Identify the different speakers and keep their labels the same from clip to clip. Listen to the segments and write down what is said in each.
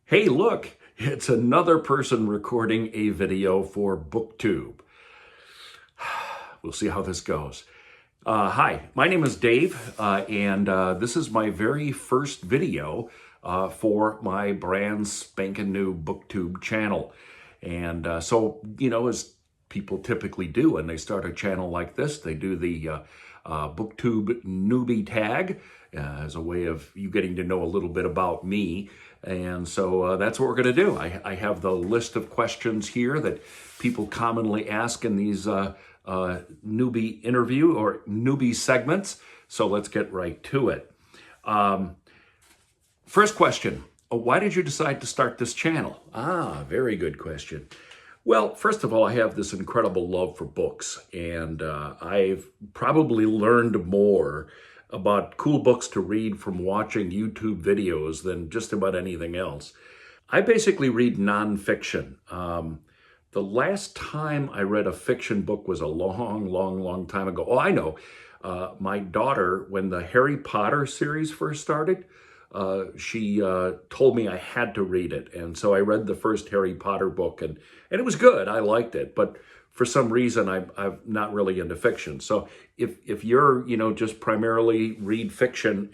Speaker 1: Hey, look, it's another person recording a video for BookTube. We'll see how this goes. Hi, my name is Dave, and this is my very first video for my brand spanking new BookTube channel. And so, as people typically do when they start a channel like this, they do the BookTube Newbie Tag as a way of you getting to know a little bit about me. And so that's what we're going to do. I have the list of questions here that people commonly ask in these newbie interview or newbie segments. So let's get right to it. First question, why did you decide to start this channel? Very good question. Well, first of all, I have this incredible love for books, and I've probably learned more about cool books to read from watching YouTube videos than just about anything else. I basically read nonfiction. The last time I read a fiction book was a long time ago. Oh, I know. My daughter, when the Harry Potter series first started, she told me I had to read it. And so I read the first Harry Potter book, and it was good. I liked it. But for some reason, I'm not really into fiction. So if you're, just primarily read fiction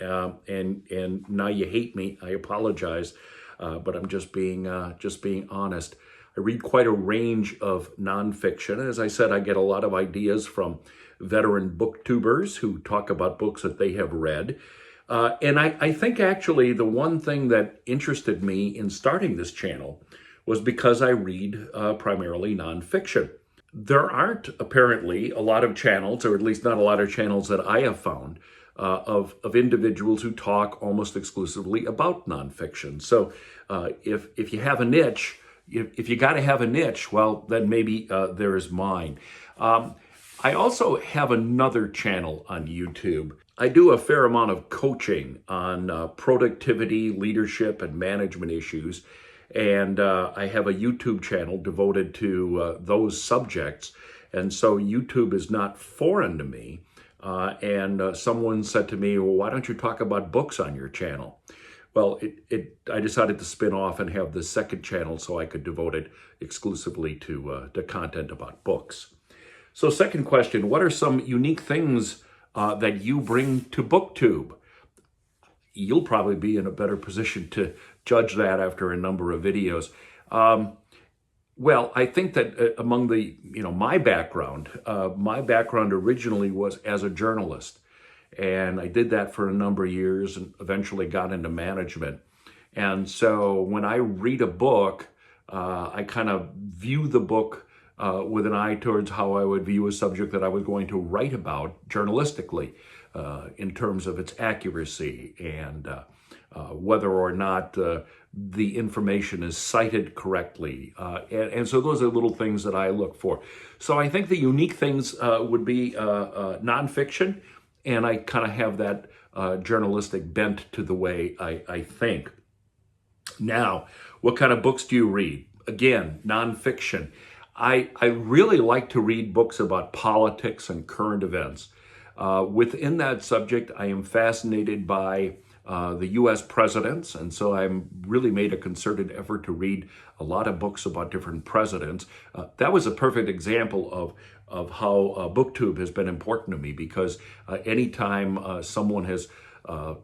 Speaker 1: and now you hate me, I apologize. But I'm just being honest. I read quite a range of nonfiction. As I said, I get a lot of ideas from veteran booktubers who talk about books that they have read. And I think actually the one thing that interested me in starting this channel was because I read primarily nonfiction. There aren't apparently a lot of channels, or at least not a lot of channels that I have found, of individuals who talk almost exclusively about nonfiction. So if you have a niche, if you got to have a niche, well, then maybe there is mine. I also have another channel on YouTube. I do a fair amount of coaching on productivity, leadership, and management issues. And I have a YouTube channel devoted to those subjects. And so YouTube is not foreign to me. And someone said to me, well, why don't you talk about books on your channel? Well, I decided to spin off and have the second channel so I could devote it exclusively to content about books. So second question, what are some unique things that you bring to BookTube? You'll probably be in a better position to judge that after a number of videos. Well, I think that among the, my background originally was as a journalist. And I did that for a number of years and eventually got into management. And so when I read a book, I kind of view the book with an eye towards how I would view a subject that I was going to write about journalistically in terms of its accuracy and whether or not the information is cited correctly. And so those are little things that I look for. So I think the unique things would be nonfiction, and I kind of have that journalistic bent to the way I think. Now, what kind of books do you read? Again, nonfiction. I really like to read books about politics and current events. Within that subject, I am fascinated by the U.S. presidents, and so I'm really made a concerted effort to read a lot of books about different presidents. That was a perfect example of how BookTube has been important to me, because anytime someone has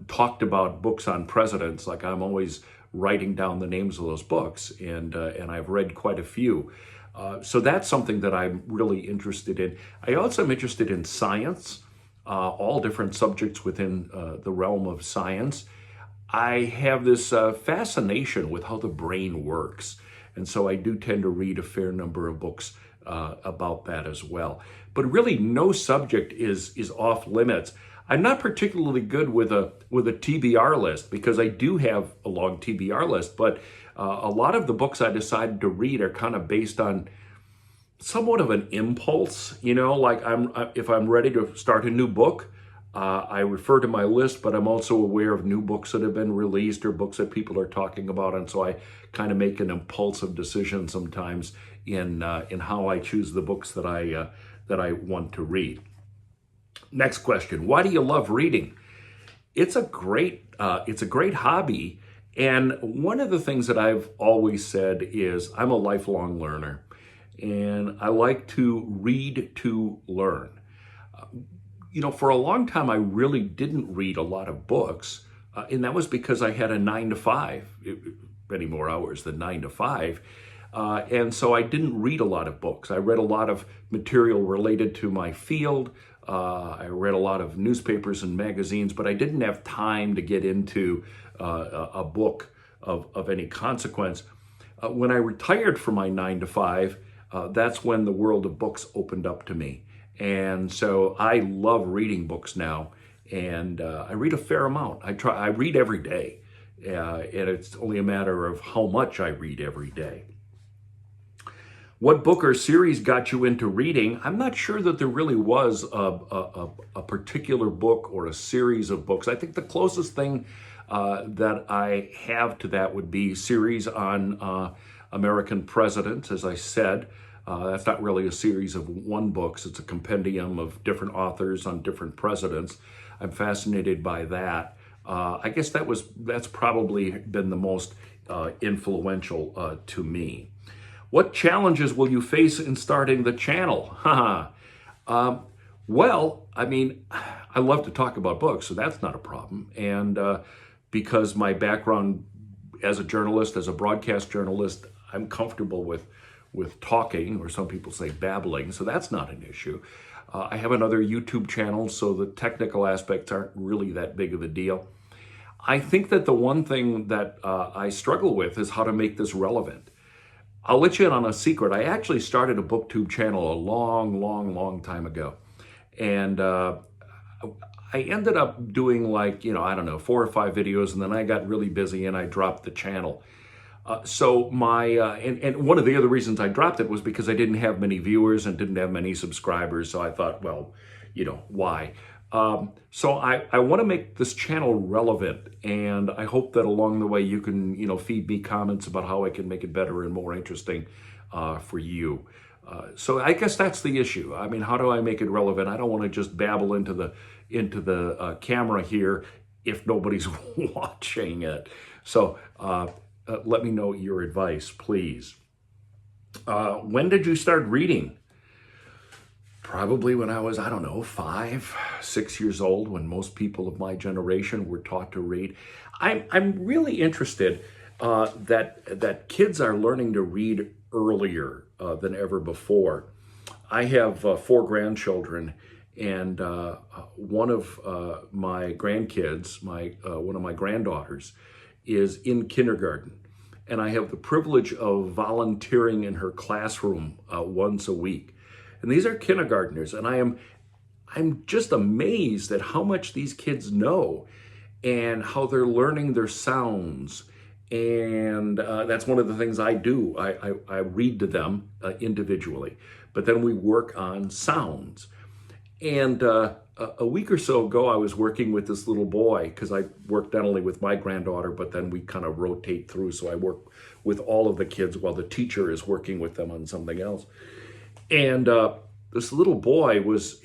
Speaker 1: talked about books on presidents, like I'm always writing down the names of those books, and I've read quite a few. So that's something that I'm really interested in. I also am interested in science, all different subjects within the realm of science. I have this fascination with how the brain works. And so I do tend to read a fair number of books about that as well. But really no subject is off limits. I'm not particularly good with a TBR list, because I do have a long TBR list, but a lot of the books I decided to read are kind of based on somewhat of an impulse, like if I'm ready to start a new book, I refer to my list, but I'm also aware of new books that have been released or books that people are talking about. And so I kind of make an impulsive decision sometimes in how I choose the books that I want to read. Next question, why do you love reading? It's a great hobby. And one of the things that I've always said is I'm a lifelong learner, and I like to read to learn. For a long time, I really didn't read a lot of books, and that was because I had a 9 to 5, many more hours than 9 to 5. And so I didn't read a lot of books. I read a lot of material related to my field. I read a lot of newspapers and magazines, but I didn't have time to get into a book of any consequence. When I retired from my 9 to 5, that's when the world of books opened up to me. And so I love reading books now, and I read a fair amount. I read every day, and it's only a matter of how much I read every day. What book or series got you into reading? I'm not sure that there really was a particular book or a series of books. I think the closest thing that I have to that would be series on American presidents, as I said. That's not really a series of one books. It's a compendium of different authors on different presidents. I'm fascinated by that. I guess that's probably been the most influential to me. What challenges will you face in starting the channel? Well, I mean, I love to talk about books, so that's not a problem. And because my background as a journalist, as a broadcast journalist, I'm comfortable with talking, or some people say babbling, so that's not an issue. I have another YouTube channel, so the technical aspects aren't really that big of a deal. I think that the one thing that I struggle with is how to make this relevant. I'll let you in on a secret. I actually started a BookTube channel a long time ago. And I ended up doing 4 or 5 videos, and then I got really busy and I dropped the channel. So and one of the other reasons I dropped it was because I didn't have many viewers and didn't have many subscribers. So I thought, well, why? So I want to make this channel relevant, and I hope that along the way you can, feed me comments about how I can make it better and more interesting for you. So I guess that's the issue. I mean, how do I make it relevant? I don't want to just babble into the camera here if nobody's watching it. So let me know your advice, please. When did you start reading? Probably when I was, 5, 6 years old, when most people of my generation were taught to read. I'm really interested that kids are learning to read earlier than ever before. I have 4 grandchildren, and one of my grandkids, one of my granddaughters, is in kindergarten. And I have the privilege of volunteering in her classroom once a week. And these are kindergartners, and I'm just amazed at how much these kids know and how they're learning their sounds. And that's one of the things I do. I read to them individually, but then we work on sounds. And a week or so ago, I was working with this little boy, because I work not only with my granddaughter, but then we kind of rotate through. So I work with all of the kids while the teacher is working with them on something else. And this little boy was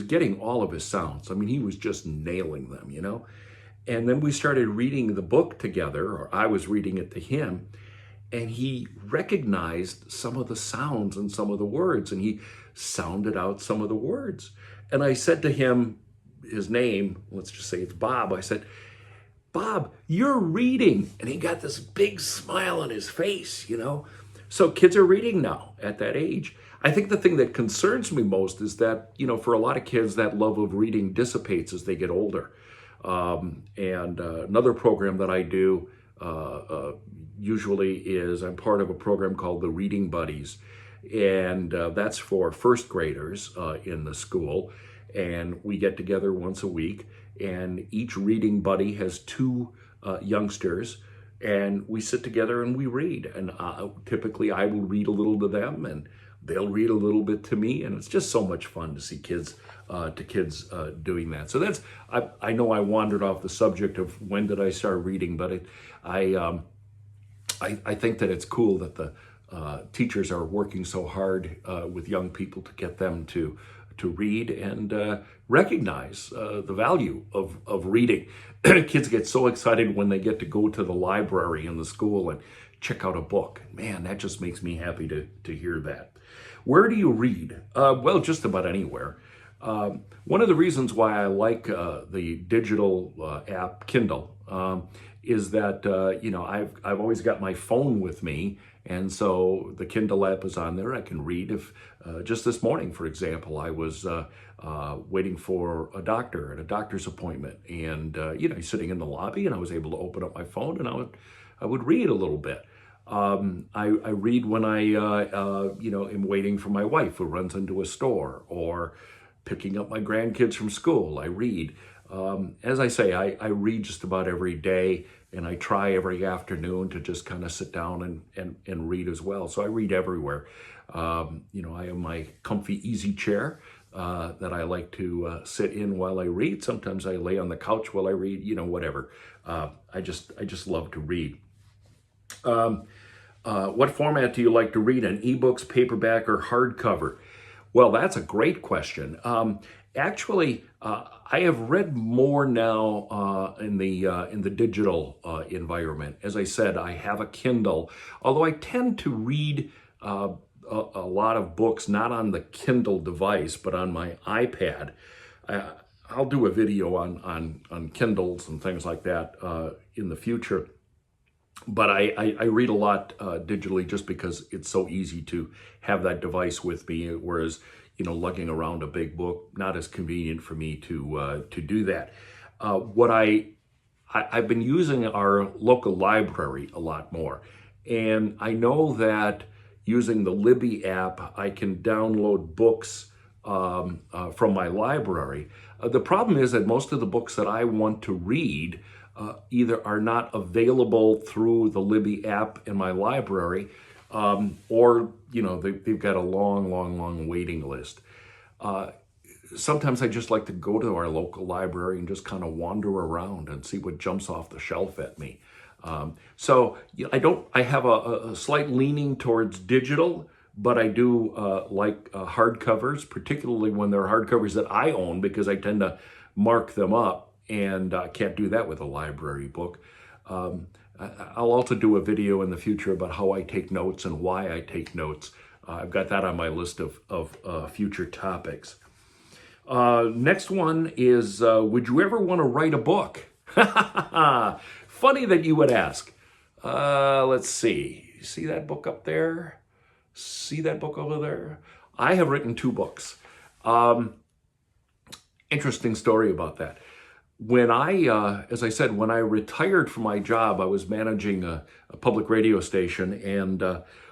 Speaker 1: getting all of his sounds. I mean, he was just nailing them, And then we started reading the book together, or I was reading it to him, and he recognized some of the sounds and some of the words, and he sounded out some of the words. And I said to him, his name, let's just say it's Bob, I said, "Bob, you're reading." And he got this big smile on his face, So kids are reading now at that age. I think the thing that concerns me most is that, for a lot of kids, that love of reading dissipates as they get older. And another program that I do usually is I'm part of a program called the Reading Buddies. And that's for first graders in the school. And we get together once a week, and each reading buddy has 2 youngsters. And we sit together and we read. And typically I will read a little to them, and they'll read a little bit to me. And it's just so much fun to see kids doing that. So that's, I know I wandered off the subject of when did I start reading, but I think that it's cool that the teachers are working so hard with young people to get them to to read and recognize the value of reading. Kids get so excited when they get to go to the library in the school and check out a book. Man, that just makes me happy to hear that. Where do you read? Well, just about anywhere. One of the reasons why I like the digital app Kindle is that I've always got my phone with me, and so the Kindle app is on there. I can read. If just this morning, for example, I was waiting for a doctor at a doctor's appointment, and sitting in the lobby, and I was able to open up my phone, and I would read a little bit. I read when I am waiting for my wife who runs into a store, or picking up my grandkids from school. I read. As I say, I read just about every day, and I try every afternoon to just kind of sit down and read as well. So I read everywhere. I have my comfy, easy chair that I like to sit in while I read. Sometimes I lay on the couch while I read, whatever. I just love to read. What format do you like to read in? Ebooks, paperback, or hardcover? Well, that's a great question. Actually, I have read more now in the digital environment. As I said, I have a Kindle, although I tend to read a lot of books not on the Kindle device, but on my iPad. I'll do a video on Kindles and things like that in the future. But I read a lot digitally just because it's so easy to have that device with me, whereas, lugging around a big book, not as convenient for me to do that. I've been using our local library a lot more. And I know that using the Libby app, I can download books from my library. The problem is that most of the books that I want to read either are not available through the Libby app in my library, or they've got a long waiting list. Sometimes I just like to go to our local library and just kind of wander around and see what jumps off the shelf at me. I have a slight leaning towards digital, but I do like hardcovers, particularly when they're hardcovers that I own, because I tend to mark them up. And I can't do that with a library book. I'll also do a video in the future about how I take notes and why I take notes. I've got that on my list of future topics. Next one is, would you ever want to write a book? Funny that you would ask. Let's see. See that book up there? See that book over there? I have written 2 books. Interesting story about that. When as I said, when I retired from my job, I was managing a public radio station. And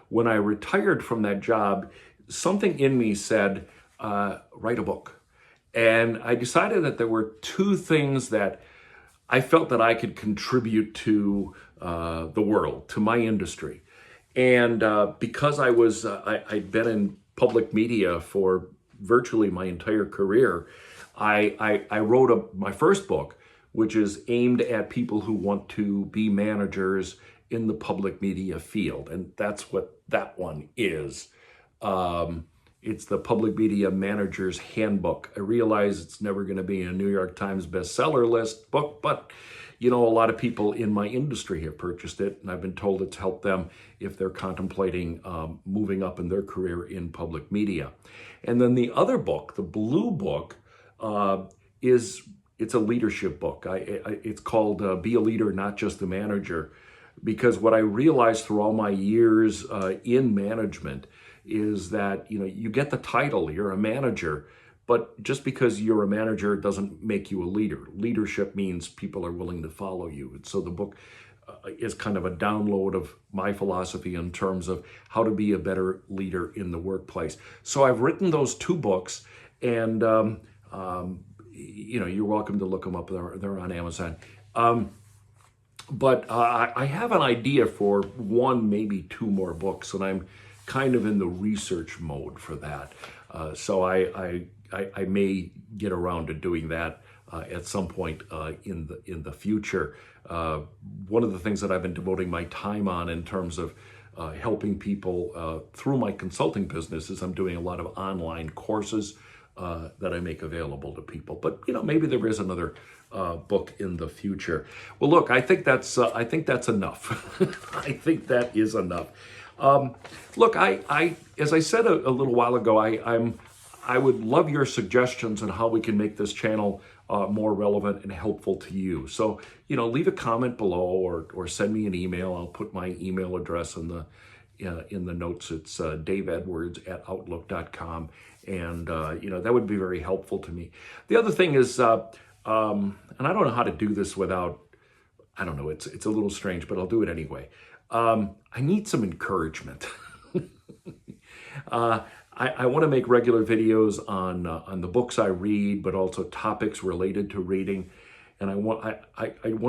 Speaker 1: when I retired from that job, something in me said, write a book. And I decided that there were 2 things that I felt that I could contribute to the world, to my industry. And because I'd been in public media for virtually my entire career, I wrote my first book, which is aimed at people who want to be managers in the public media field. And that's what that one is. It's the Public Media Manager's Handbook. I realize it's never going to be a New York Times bestseller list book, but a lot of people in my industry have purchased it, and I've been told it's helped them if they're contemplating moving up in their career in public media. And then the other book, the blue book, it's a leadership book. It's called Be a Leader, Not Just a Manager, because what I realized through all my years in management is that you get the title, you're a manager, but just because you're a manager doesn't make you a leader. Leadership means people are willing to follow you. And so the book is kind of a download of my philosophy in terms of how to be a better leader in the workplace. So I've written those 2 books, and you're welcome to look them up. They're on Amazon. But I have an idea for 1, maybe 2 more books, and I'm kind of in the research mode for that. So I may get around to doing that at some point in the future. One of the things that I've been devoting my time on in terms of helping people through my consulting business is I'm doing a lot of online courses that I make available to people. But maybe there is another book in the future. Well, look, I think that's enough. I think that is enough. Look, I as I said a little while ago, I would love your suggestions on how we can make this channel more relevant and helpful to you. So, leave a comment below or send me an email. I'll put my email address in the notes. It's daveedwards@outlook.com. And, that would be very helpful to me. The other thing is, and I don't know how to do this without, I don't know, it's a little strange, but I'll do it anyway. I need some encouragement. I want to make regular videos on the books I read, but also topics related to reading. And I want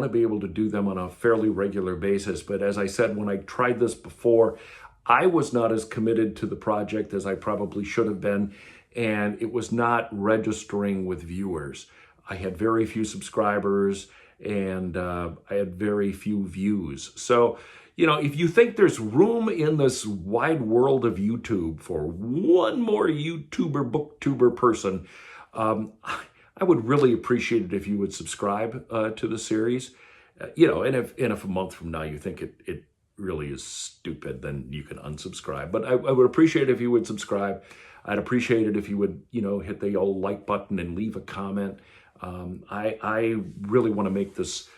Speaker 1: to be able to do them on a fairly regular basis. But as I said, when I tried this before, I was not as committed to the project as I probably should have been, and it was not registering with viewers. I had very few subscribers, and I had very few views. So, if you think there's room in this wide world of YouTube for one more YouTuber, BookTuber person, I would really appreciate it if you would subscribe to the series. And if a month from now you think it really is stupid, then you can unsubscribe. But I would appreciate it if you would subscribe. I'd appreciate it if you would, hit the old like button and leave a comment. I really want to make this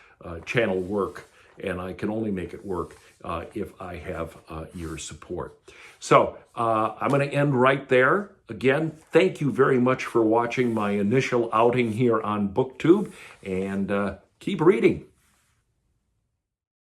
Speaker 1: channel work, and I can only make it work if I have your support. So I'm going to end right there. Again, thank you very much for watching my initial outing here on BookTube, and keep reading.